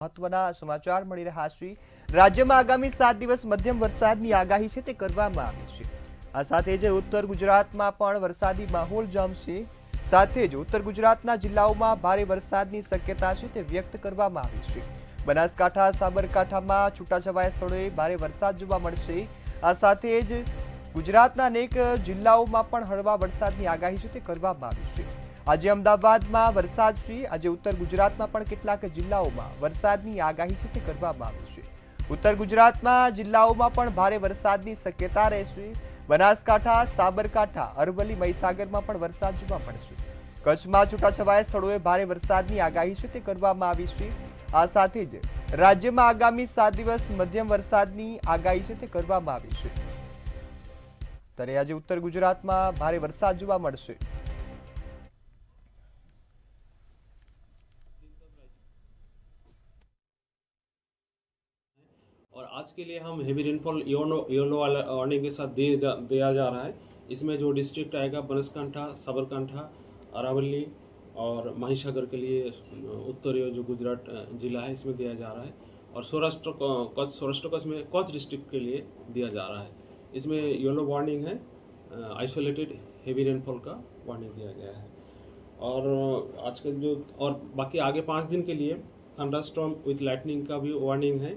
મહત્વના સમાચાર મળી રહ્યા છે। રાજ્યમાં આગામી 7 દિવસ મધ્યમ વરસાદની આગાહી છે તે કરવામાં આવી છે। આ સાથે જ ઉત્તર ગુજરાતમાં પણ વરસાદી માહોલ જામશે। સાથે જ ઉત્તર ગુજરાતના જિલ્લાઓમાં ભારે વરસાદની શક્યતા છે તે વ્યક્ત કરવામાં આવી છે। બનાસકાંઠા સાબરકાંઠામાં છૂટાછવાયા સ્થળોએ ભારે વરસાદ જોવા મળશે। આ સાથે જ ગુજરાતના અનેક જિલ્લાઓમાં પણ હળવા વરસાદની આગાહી છે તે કરવામાં આવી છે। આજે અમદાવાદમાં વરસાદ છે। આજે ઉત્તર ગુજરાતમાં પણ કેટલાક જિલ્લાઓમાં વરસાદની આગાહી છે તે કરવામાં આવી છે। ઉત્તર ગુજરાતમાં જિલ્લાઓમાં પણ ભારે વરસાદની શક્યતા રહેશે। બનાસકાંઠા સાબરકાંઠા અરવલ્લી મહીસાગરમાં પણ વરસાદ જોવા મળશે। કચ્છમાં છૂટાછવાયા સ્થળોએ ભારે વરસાદની આગાહી છે તે કરવામાં આવી છે। આ સાથે જ રાજ્યમાં આગામી 7 દિવસ મધ્યમ વરસાદની આગાહી છે તે કરવામાં આવી છે। ત્યારે આજે ઉત્તર ગુજરાતમાં ભારે વરસાદ જોવા મળશે। और आज के लिए हम हेवी रेनफॉल योनो वाला वार्निंग के साथ दिया जा रहा है। इसमें जो डिस्ट्रिक्ट आएगा बनासकांठा, साबरकांठा, अरावली और महिसागर के लिए उत्तरीय जो गुजरात जिला है इसमें दिया जा रहा है। और सौराष्ट्र कच्छ में कच्छ डिस्ट्रिक्ट के लिए दिया जा रहा है। इसमें येलो वार्निंग है, आइसोलेटेड हेवी रेनफॉल का वार्निंग दिया गया है। और आज के जो और बाकी आगे 5 दिन के लिए थंडरस्टॉर्म विथ लाइटनिंग का भी वार्निंग है।